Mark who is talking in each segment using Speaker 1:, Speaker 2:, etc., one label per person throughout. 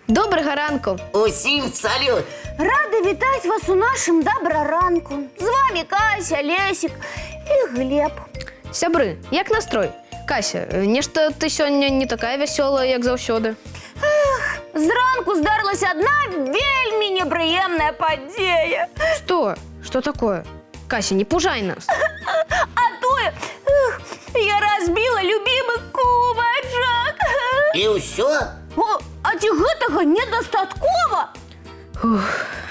Speaker 1: Доброго ранку.
Speaker 2: Усім салют!
Speaker 3: Рада вітати вас у нашому доброранку. З вами Кася, Лесик і Глеб.
Speaker 1: Сябры, як настрой? Кася, нешта ти сёння не такая вясёлая, як заўсёды.
Speaker 3: Зранку здарилася одна вельмі неприємна подія.
Speaker 1: Что? Что такое? Кася, не пужай нас.
Speaker 3: А тое, я розбила любимый кубачок.
Speaker 2: І ўсё?
Speaker 3: О, а ці гэтага недастаткова?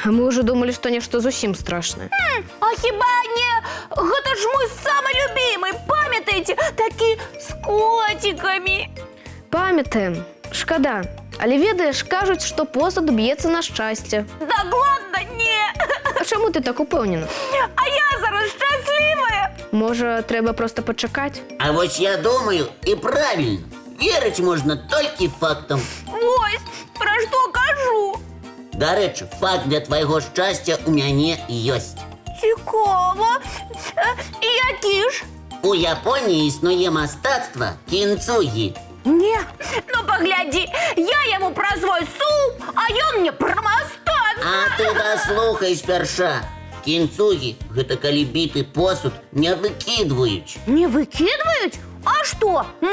Speaker 1: А мы уже думали, что нешта зусім страшнае.
Speaker 3: А хіба не? Гэта ж мой самый любимый, памятаеце? Такі з котиками.
Speaker 1: Памятаем. Шкада. Але ведаеш, кажуць, што посуд б'ецца на шчасце.
Speaker 3: Да ладно, не.
Speaker 1: А чаму ты так упэўнена?
Speaker 3: А я зараз щасливая.
Speaker 1: Можа, трэба проста пачакаць?
Speaker 2: А вось я думаю, і правильно. Верыць можна толькі фактам.
Speaker 3: Ось, про що кажу.
Speaker 2: Дарэчы, факт для твайго шчасця у мяне ёсць.
Speaker 3: Цікаво. І які ж?
Speaker 2: У Японіі існуе мастацтва кінцугі.
Speaker 3: Не, ну погляди, я йому про свой суп, а ён мне про мастацтво.
Speaker 2: А ты даслухай спярша. Кінцугі – гэта калі біты посуд не выкідваюць.
Speaker 3: Не выкидывают? А что? Ну,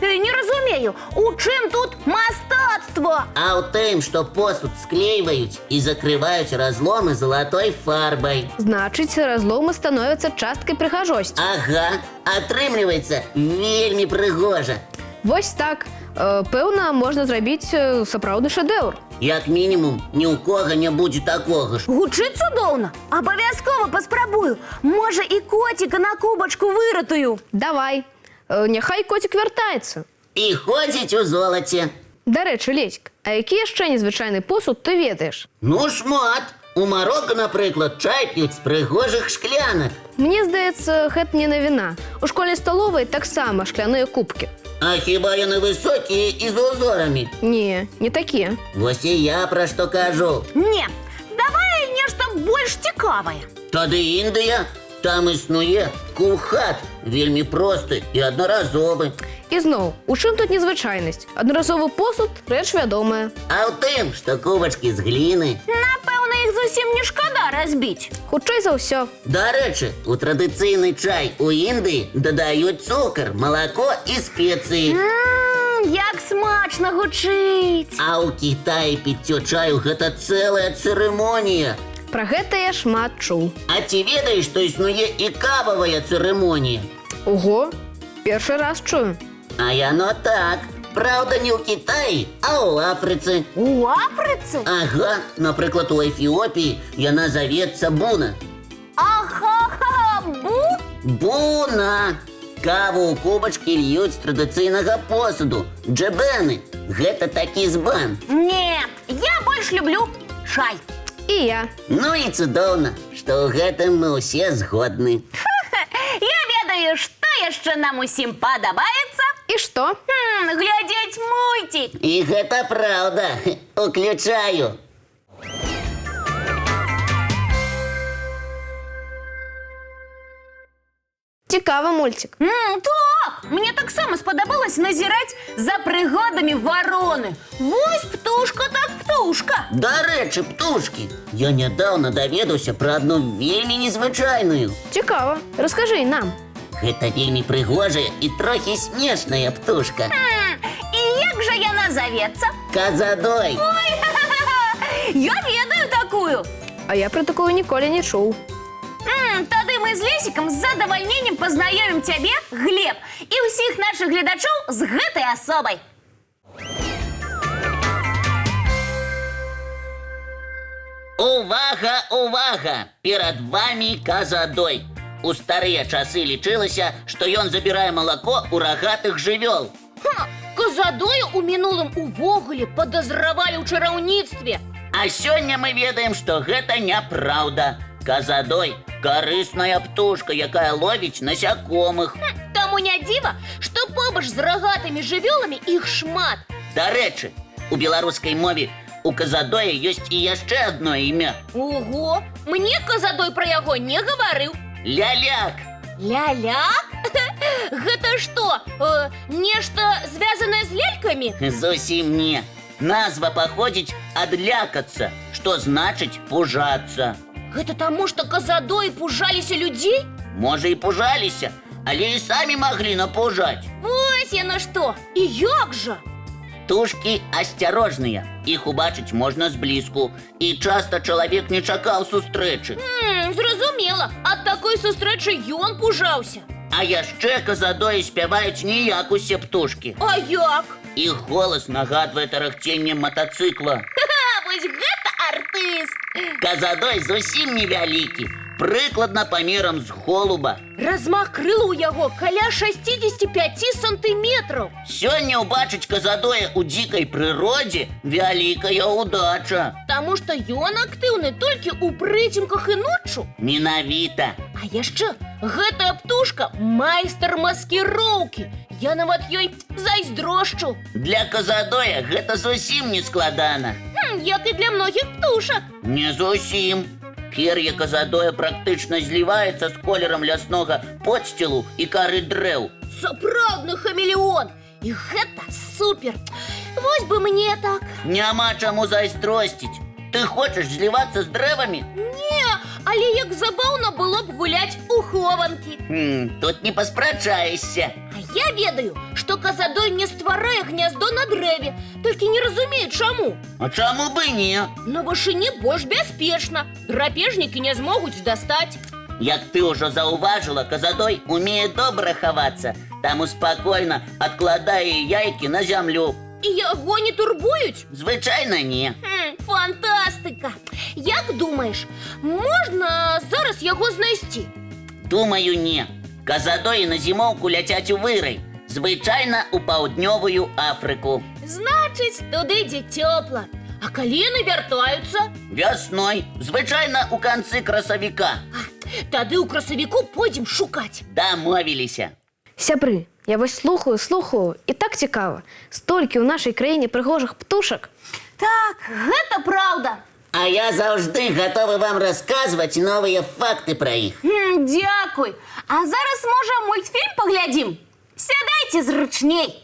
Speaker 3: не разумею, у чым тут мастацтво?
Speaker 2: А ў тым, што посуд склейваюць і закрываюць разломы залатой фарбай.
Speaker 1: Значыць, разломы становяцца часткай прыгажосці.
Speaker 2: Ага, атрымліваецца вельмі прыгожа.
Speaker 1: Вось так. Пэўна, можна зрабіць сапраўдны шэдэўр.
Speaker 2: Як мінімум, ні ў кога не будзе такога ж.
Speaker 3: Гучыць цудоўна. Абавязкова паспрабую. Можа, і коціка на кубачку выратую.
Speaker 1: Давай. Няхай коцік вяртаецца.
Speaker 2: І ходзіць у золаце.
Speaker 1: Дарэчы, Леськ, а які яшчэ незвычайны посуд ты ведаеш?
Speaker 2: Ну, шмат. У Марока, напрыклад, чай п'юць з прыгожых шклянак.
Speaker 1: Мне здаецца, гэта не навіна. У школьнай сталовай таксама шкляныя кубкі.
Speaker 2: А хіба яны высокія і з узорамі?
Speaker 1: Не, не такія.
Speaker 2: Вось і я пра што кажу.
Speaker 3: Не, давай нешта больш цікавае.
Speaker 2: Тады Індыя. Там існуе кулхат, вельмі просты і аднаразовы.
Speaker 1: І зноў, у чым тут незвычайнасць? Аднаразовы посуд – рэч вядомая.
Speaker 2: А ў тым, што кубачкі з гліны.
Speaker 3: Напэўна, іх зусім не шкада разбіць.
Speaker 1: Хутчэй за ўсё.
Speaker 2: Дарэчы, у традыцыйны чай у Індыі дадаюць цукар, малако і спецыі.
Speaker 3: Як смачна гучыць.
Speaker 2: А ў Кітаі піццё чаю гэта цэлая цырымонія.
Speaker 1: Пра гэта я шмат чуў.
Speaker 2: А ці ведаеш, што існуе і кававая цырымонія?
Speaker 1: Ого, першы раз чую.
Speaker 2: А яно так. Праўда, не ў Кітаі, а ў Афрыцы.
Speaker 3: У Афрыцы?
Speaker 2: Ага, напрыклад, у Эфіопіі яна завецца буна.
Speaker 3: Ага,
Speaker 2: Буна! Каву ў кубачкі льюць з традыцыйнага посуду. Джэбэны. Гэта такі збан.
Speaker 3: Не, я больш люблю чай.
Speaker 1: І я.
Speaker 2: Ну і цудоўна, што ў гэтым мы ўсе згодны.
Speaker 3: Я ведаю, што яшчэ нам усім падабаецца.
Speaker 1: І што?
Speaker 3: Глядзець мульцік.
Speaker 2: І гэта праўда. Уключаю.
Speaker 1: Цікавы мульцік.
Speaker 3: Так, мне таксама спадабалася назіраць за прыгодамі вароны. Вось птушка так птушка.
Speaker 2: Дарэчы, птушкі, я нядаўна даведаўся пра адну вельмі незвычайную.
Speaker 1: Цікава. Раскажы нам.
Speaker 2: Гэта вельмі прыгожая і трохі смешная птушка.
Speaker 3: І як жа яна завецца?
Speaker 2: Казадой.
Speaker 3: Ой, я ведаю такую.
Speaker 1: А я пра такую ніколі не чуў.
Speaker 3: Тады мы з Лесікам з задавальненнем пазнаёмім цябе, Глеб, і ўсіх нашых гледачоў з гэтай асобай.
Speaker 2: Увага, увага! Перад вамі казадой. У старыя часы лічылася, што ён забірае малако ў рагатых жывёл.
Speaker 3: Казадоя ў мінулым увогуле падазравалі ў чараўніцтве.
Speaker 2: А сёння мы ведаем, што гэта няпраўда. Казадой – карысная птушка, якая ловіць насякомых.
Speaker 3: Таму не дзіва, што побач з рагатымі жывёламі іх шмат.
Speaker 2: Дарэчы, у беларускай мове у казадоя ёсць і яшчэ адно імя.
Speaker 3: Ого, мне казадой пра яго не гаварыў.
Speaker 2: Ляляк.
Speaker 3: Ляляк? Гэта што, нешта звязанае з лялькамі?
Speaker 2: Зусім не. Назва паходзіць ад лякацца, што значыць пужацца.
Speaker 3: Гэта таму, што казадоі пужаліся людзей?
Speaker 2: Можа, і пужаліся, але і самі маглі напужаць.
Speaker 3: Вось яно што! І як жа?
Speaker 2: Птушкі асцярожныя, іх убачыць можна зблізку, і часта чалавек не чакаў сустрэчы.
Speaker 3: Зразумела, ад такой сустрэчы ён пужаўся.
Speaker 2: А яшчэ казадоі спяваюць не як усе птушкі.
Speaker 3: А як?
Speaker 2: Іх голас нагадвае тарахценне матацыкла.
Speaker 3: Вось гэта артыст!
Speaker 2: Казадой зусім невялікі, прыкладна памерам з голуба.
Speaker 3: Размах крыла ў яго каля 65 сантыметраў.
Speaker 2: Сёння ўбачыць казадоя ў дзікай прыродзе вялікая ўдача.
Speaker 3: Таму што ён актыўны толькі ў прыцемках і ноччу.
Speaker 2: Менавіта.
Speaker 3: А яшчэ гэтая птушка майстар маскіроўкі. Я нават ёй зайздрошчу.
Speaker 2: Для казадоя гэта зусім не складана.
Speaker 3: Як і для многіх птушак.
Speaker 2: Не зусім. Пер'е казадоя практычна зліваецца з колерам ляснога подсцілу і кары дрэў.
Speaker 3: Сапраўдны хамелеон. І гэта супер. Вось бы мне так.
Speaker 2: Няма чаму зайздросціць. Ты хочаш злівацца з дрэвамі?
Speaker 3: Не, але як забаўна было б гуляць у хованкі.
Speaker 2: Тут не паспрачаешся.
Speaker 3: А я ведаю, што казадой не стварае гняздо на дрэве, толькі не разумею, чаму.
Speaker 2: А чаму бы не?
Speaker 3: На вышыні больш бяспечна. Драпежнікі не змогуць дастаць.
Speaker 2: Як ты ўжо заўважыла, казадой умее добра хавацца, таму спакойна адкладае яйкі на зямлю.
Speaker 3: І яго не турбуюць?
Speaker 2: Звычайна не.
Speaker 3: Фантастыка! Як думаеш, можна зараз яго знайсці?
Speaker 2: Думаю, не. Казадоі на зімоўку ляцяць у вырай, звычайна у паўднёвую Афрыку.
Speaker 3: Значыць, туды дзе цёпла. А калі яны вяртаюцца?
Speaker 2: Вясной, звычайна у канцы красавіка.
Speaker 3: Тады ў красавіку пойдзем шукаць.
Speaker 2: Дамовіліся.
Speaker 1: Сябры, я вось слухаю, і так цікава. Столькі ў нашай краіне прыгожых птушак.
Speaker 3: Так, гэта праўда.
Speaker 2: А я заўжды гатовы вам расказваць новыя факты пра іх.
Speaker 3: Дзякуй. А зараз, можа, мультфільм паглядзім? Сядайце зручней.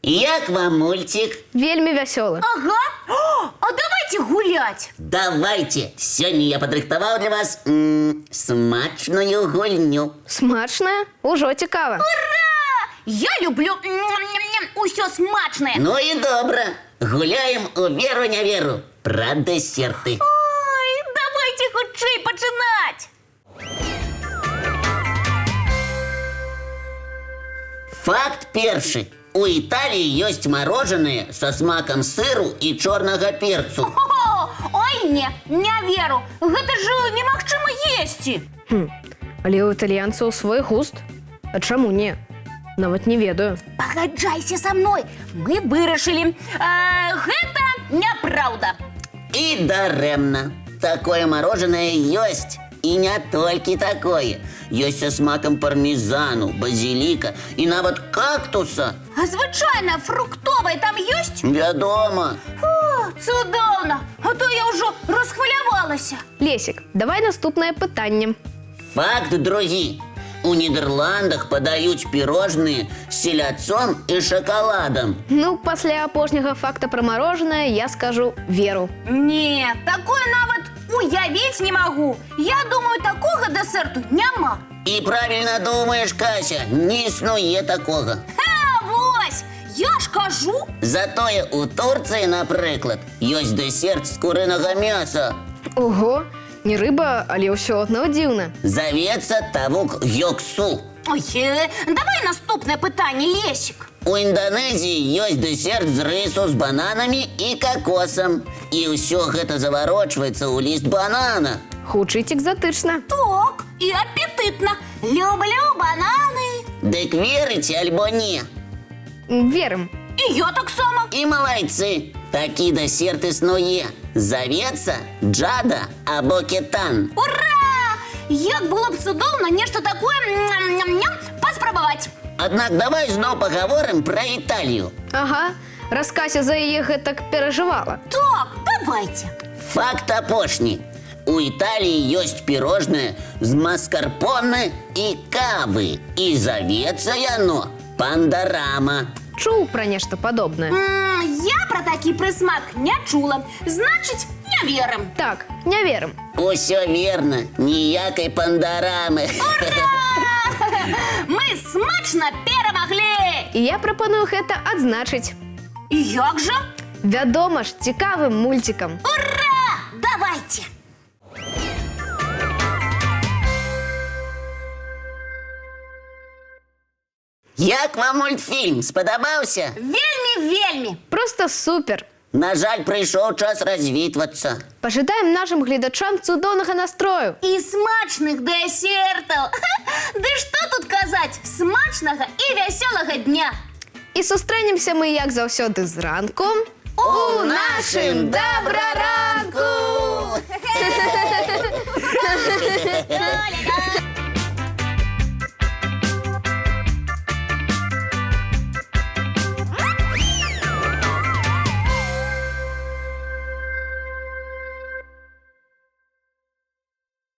Speaker 2: Як вам мульцік?
Speaker 1: Вельмі вясёлы.
Speaker 3: Ага. А давайте гуляць.
Speaker 2: Давайте. Сёння я падрыхтаваў для вас смачную гульню.
Speaker 1: Смачная? Ужо цікава.
Speaker 3: Я люблю усё смачнае.
Speaker 2: Ну і добра. Гуляем у веру-не веру пра дэсерты.
Speaker 3: Ой, давайте хутчэй пачынаць.
Speaker 2: Факт першы. У Італіі ёсць марожанае са смакам сыру і чорнага перцу.
Speaker 3: Ой, не веру. Гэта ж немагчыма есці.
Speaker 1: Але ў італьянцаў свой густ. А чаму не? Нават не ведаю.
Speaker 3: Пагаджайся са мной. Мы вырашылі. Гэта няпраўда.
Speaker 2: І дарэмна. Такое марожанае ёсць. І не толькі такое. Ёсць са смакам пармезану, базіліка і нават кактуса.
Speaker 3: А звычайна фруктовае там ёсць?
Speaker 2: Вядома.
Speaker 3: Цудоўна. А то я ўжо расхвалявалася.
Speaker 1: Лесік, давай наступнае пытанне.
Speaker 2: Факт другі. У Нідерландах падаюць пірожныя з селядцом і шакаладам.
Speaker 1: Ну, пасля апошняга факта пра марожанае я скажу веру.
Speaker 3: Не, такое нават уявіць не магу. Я думаю, такога дэсерту няма.
Speaker 2: І правільна думаеш, Кася, не існуе такога.
Speaker 3: Вось, я ж кажу.
Speaker 2: Затое у Турцыі, напрыклад, ёсць дэсерт з курынага мяса.
Speaker 1: Ого, не рыба, але ўсё адно дзіўна.
Speaker 2: Завецца тавук гёксу.
Speaker 3: Ой, давай наступнае пытанне, Лесік.
Speaker 2: У Інданезіі ёсць дэсерт з рысу з бананамі і какосам. І ўсё гэта заварочваецца ў ліст банана.
Speaker 1: Гучыць экзатычна.
Speaker 3: Так, і апетытна. Люблю бананы.
Speaker 2: Дык верыце альбо не?
Speaker 1: Верым.
Speaker 3: І я таксама.
Speaker 2: І малайцы. Такі дэсерт існуе. Завецца джада або кетан.
Speaker 3: Ура! Як было б цудоўна нешта такое паспрабаваць.
Speaker 2: Аднак давай зноў пагаворым пра Італію.
Speaker 1: Ага, раз Кася за яе гэтак перажывала.
Speaker 3: Так, давайте.
Speaker 2: Факт апошні. У Італії ёсць пірожнае з маскарпоне і кавы. І завецца яно пандарама.
Speaker 1: Чуў пра нешта падобнае.
Speaker 3: Я про такі прысмак не чула. Значыць, не верым.
Speaker 1: Так, не верым.
Speaker 2: Усё верно, ніякай пандарамы.
Speaker 3: Мы смачна перамаглі.
Speaker 1: І я прапаную гэта адзначыць.
Speaker 3: І як жа?
Speaker 1: Вядома ж, цікавым мульцікам.
Speaker 3: Ура! Давайте!
Speaker 2: Як вам мультфільм? Спадабаўся?
Speaker 3: Вельмі-вельмі!
Speaker 1: Просто супер.
Speaker 2: На жаль, прыйшоў час развітвацца.
Speaker 1: Пажадаем нашым гледачам цудоўнага настрою.
Speaker 3: І смачных дэсертаў! Ды што тут казаць? Смачнага і вясёлага дня!
Speaker 1: І сустрэнемся мы, як заўсёды, зранку
Speaker 2: У нашым добраранку!